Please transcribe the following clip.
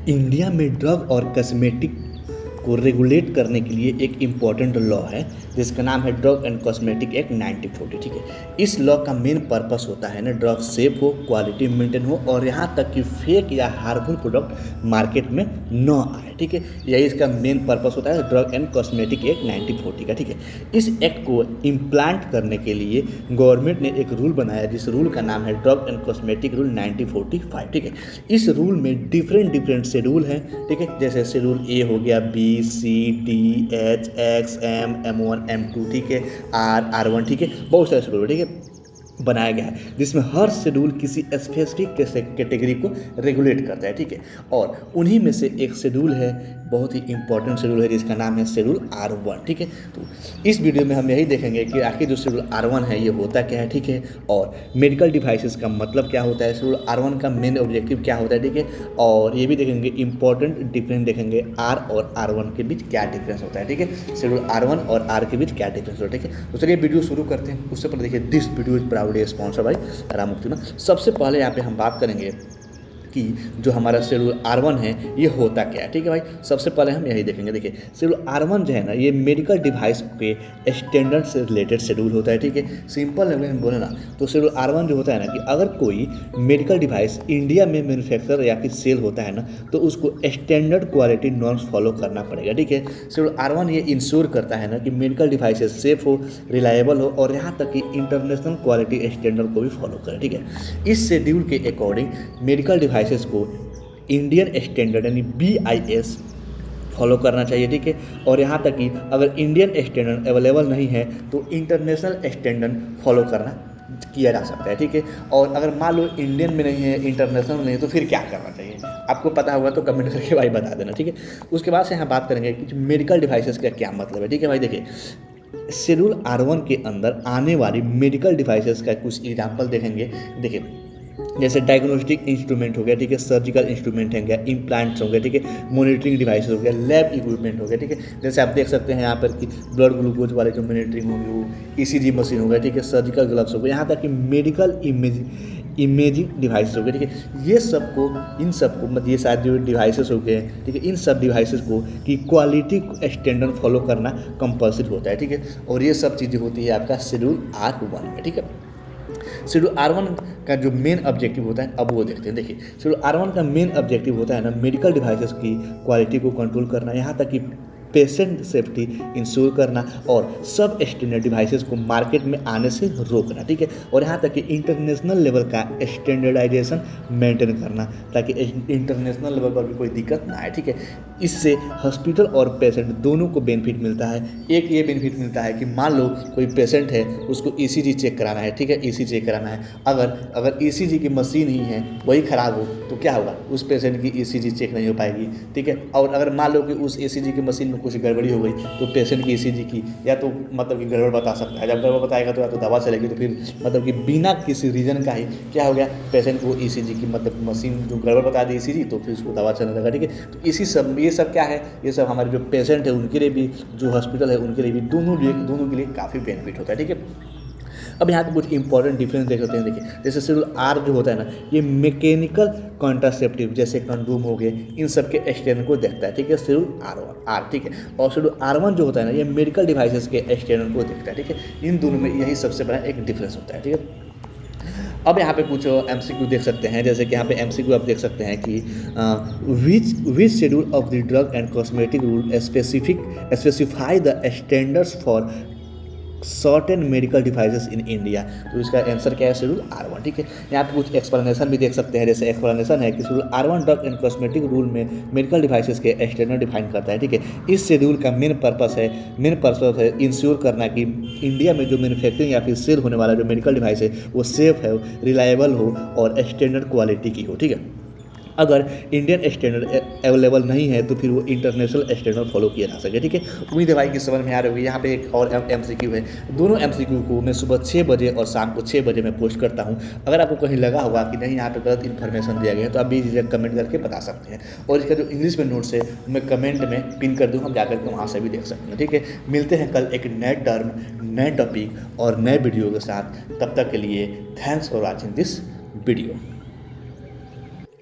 India में drug और cosmetic को रेगुलेट करने के लिए एक इम्पॉर्टेंट लॉ है जिसका नाम है ड्रग एंड कॉस्मेटिक एक्ट 1940। ठीक है, इस लॉ का मेन पर्पस होता है ना ड्रग सेफ हो, क्वालिटी मेंटेन हो और यहाँ तक कि फेक या हार्मफुल प्रोडक्ट मार्केट में न आए। ठीक है, यही इसका मेन पर्पस होता है ड्रग एंड कॉस्मेटिक एक्ट 1940 का। ठीक है, इस एक्ट को इम्प्लांट करने के लिए गवर्नमेंट ने एक रूल बनाया जिस रूल का नाम है ड्रग एंड कॉस्मेटिक रूल 1945। ठीक है, इस रूल में डिफरेंट शेड्यूल हैं। ठीक है, जैसे शेड्यूल ए हो गया, B, C, D, H, X, M1, M2, ठीक है, R1, ठीक है, बहुत सारे शेड्यूल। ठीक है, बनाया गया है जिसमें हर शेड्यूल किसी स्पेसिफिक कैटेगरी को रेगुलेट करता है। ठीक है, और उन्हीं में से एक शेड्यूल है, बहुत ही इंपॉर्टेंट शेड्यूल है जिसका नाम है शेड्यूल R1। ठीक है, तो इस वीडियो में हम यही देखेंगे कि आखिर जो शेड्यूल R1 है ये होता क्या है। ठीक है, और मेडिकल डिवाइसेस का मतलब क्या होता है, शेड्यूल R1 का मेन ऑब्जेक्टिव क्या होता है। ठीक है, और ये भी देखेंगे इंपॉर्टेंट डिफरेंस देखेंगे R और R1 के बीच क्या डिफरेंस होता है। ठीक है, शेड्यूल R1 और R के बीच क्या डिफरेंस होता है। ठीक है, तो चलिए वीडियो शुरू करते हैं। उससे पहले देखिए this video is proudly sponsor by Ram Muktima. सबसे पहले यहाँ पे हम बात करेंगे कि जो हमारा शेड्यूल R1 है ये होता क्या है। ठीक है भाई, सबसे पहले हम यही देखेंगे। देखिए शेड्यूल R1 जो है ना ये मेडिकल डिवाइस के स्टैंडर्ड से रिलेटेड शेड्यूल होता है। ठीक है, सिंपल लैंग्वेज में बोले ना तो शेड्यूल R1 जो होता है ना कि अगर कोई मेडिकल डिवाइस इंडिया में मैन्युफैक्चर या फिर सेल होता है ना तो उसको स्टैंडर्ड क्वालिटी नॉर्म्स फॉलो करना पड़ेगा। ठीक है, शेड्यूल R1 ये इंश्योर करता है ना कि मेडिकल डिवाइसेस सेफ हो, रिलायबल हो और यहाँ तक कि इंटरनेशनल क्वालिटी स्टैंडर्ड को भी फॉलो करें। ठीक है, इस शेड्यूल के अकॉर्डिंग मेडिकल डिवाइसेस को इंडियन स्टैंडर्ड यानी BIS फॉलो करना चाहिए। ठीक है, और यहाँ तक कि अगर इंडियन स्टैंडर्ड अवेलेबल नहीं है तो इंटरनेशनल स्टैंडर्ड फॉलो करना किया जा सकता है। ठीक है, और अगर मान लो इंडियन में नहीं है, इंटरनेशनल में नहीं है तो फिर क्या करना चाहिए, आपको पता होगा तो कमेंट करके भाई बता देना। ठीक है, उसके बाद से यहाँ बात करेंगे कि मेडिकल डिवाइसेस का क्या मतलब है। ठीक है भाई, देखिए शेड्यूल R1 के अंदर आने वाली मेडिकल डिवाइसेस का कुछ एग्जाम्पल देखेंगे। देखिए जैसे डायग्नोस्टिक इंस्ट्रूमेंट हो गया, ठीक है, सर्जिकल इंस्ट्रूमेंट हो गया, इम्प्लांट्स हो गया, ठीक है, मॉनिटरिंग डिवाइस हो गया, लैब इक्विपमेंट हो गया। ठीक है, जैसे आप देख सकते हैं यहाँ पर कि ब्लड ग्लूकोज वाले जो मॉनिटरिंग होंगे वो ECG मशीन हो गया। ठीक है, सर्जिकल ग्लव्स हो गए, यहाँ तक कि मेडिकल इमेजिंग डिवाइस हो गए। ठीक है, ये सबको इन सबको मतलब ये सारे जो डिवाइसेस हो गए, ठीक है, इन सब डिवाइसेस को की क्वालिटी स्टैंडर्ड फॉलो करना कंपल्सरी होता है। ठीक है, और ये सब चीज़ें होती है आपका शेड्यूल R1 में। ठीक है, शेड्यूल R1 का जो मेन ऑब्जेक्टिव होता है अब वो देखते हैं। देखिए शेड्यूल R1 का मेन ऑब्जेक्टिव होता है ना मेडिकल डिवाइसेस की क्वालिटी को कंट्रोल करना, यहाँ तक कि पेशेंट सेफ्टी इंश्योर करना और सब स्टैंडर्ड डिवाइसेस को मार्केट में आने से रोकना। ठीक है, और यहाँ तक कि इंटरनेशनल लेवल का स्टैंडर्डाइजेशन मेंटेन करना ताकि इंटरनेशनल लेवल पर भी कोई दिक्कत ना आए। ठीक है, इससे हॉस्पिटल और पेशेंट दोनों को बेनिफिट मिलता है। एक ये बेनिफिट मिलता है कि मान लो कोई पेशेंट है उसको ECG चेक कराना है। ठीक है, ECG चेक कराना है, अगर ECG की मशीन ही है वही ख़राब हो तो क्या होगा, उस पेशेंट की ECG चेक नहीं हो पाएगी। ठीक है, और अगर मान लो कि उस ECG की मशीन में कुछ गड़बड़ी हो गई तो पेशेंट की ECG की या तो मतलब कि गड़बड़ बता सकता है, जब गड़बड़ बताएगा तो या तो दवा चलेगी तो फिर मतलब कि बिना किसी रीज़न का ही क्या हो गया, पेशेंट को ECG की मतलब मशीन जो गड़बड़ बता दी ECG तो फिर उसको दवा चलने लगा। ठीक है, तो इसी सब ये सब क्या है, ये सब हमारे जो पेशेंट है उनके लिए भी, जो हॉस्पिटल है उनके लिए भी, दोनों के लिए काफ़ी बेनिफिट होता है। ठीक है, अब यहाँ पे कुछ इंपॉर्टेंट डिफरेंस देख सकते हैं। देखिए जैसे शेड्यूल R जो होता है ना ये मैकेनिकल कॉन्ट्रासेप्टिव जैसे कंडोम हो गए इन सब के स्टैंडर्ड को देखता है। ठीक है, शेड्यूल R। ठीक है, और शेड्यूल R1 जो होता है ना ये मेडिकल डिवाइसेस के स्टैंडर्ड को देखता है। ठीक है, इन दोनों में यही सबसे बड़ा एक डिफरेंस होता है। ठीक है, अब यहाँ पे कुछ MCQ देख सकते हैं। जैसे कि यहाँ पे MCQ आप देख सकते हैं कि which schedule of the drug and cosmetic rule specify the standards for certain medical devices in India. तो इसका आंसर क्या है, शेड्यूल R1। ठीक है, यहाँ पे कुछ एक्सप्लेनेशन भी देख सकते हैं। जैसे एक्सप्लेनेशन है कि schedule R1 drug and cosmetic rule में मेडिकल डिवाइसेस के स्टैंडर्ड डिफाइन करता है। ठीक है, इस शेड्यूल का मेन पर्पस है इंश्योर करना कि इंडिया में जो मैन्युफैक्चरिंग या फिर सेल होने वाला जो मेडिकल डिवाइस है वो सेफ है, रिलायबल हो और स्टैंडर्ड क्वालिटी की हो। ठीक है, अगर इंडियन स्टैंडर्ड अवेलेबल नहीं है तो फिर वो इंटरनेशनल स्टैंडर्ड फॉलो किया जा सके। ठीक है, उम्मीद है भाई कि समझ में आ रही होगी। यहाँ पे एक और MCQ है, दोनों MCQ को मैं सुबह 6 बजे और शाम को 6 बजे मैं पोस्ट करता हूँ। अगर आपको कहीं लगा होगा कि नहीं यहाँ पे गलत इन्फॉर्मेशन दिया गया है तो आप भी कमेंट करके बता सकते हैं, और इसका जो इंग्लिश में नोट्स है मैं कमेंट में पिन कर दूँ, हम जाकर के वहाँ से भी देख सकते हैं। ठीक है, मिलते हैं कल एक नए टर्म, नए टॉपिक और नए वीडियो के साथ। तब तक के लिए thanks for watching this video.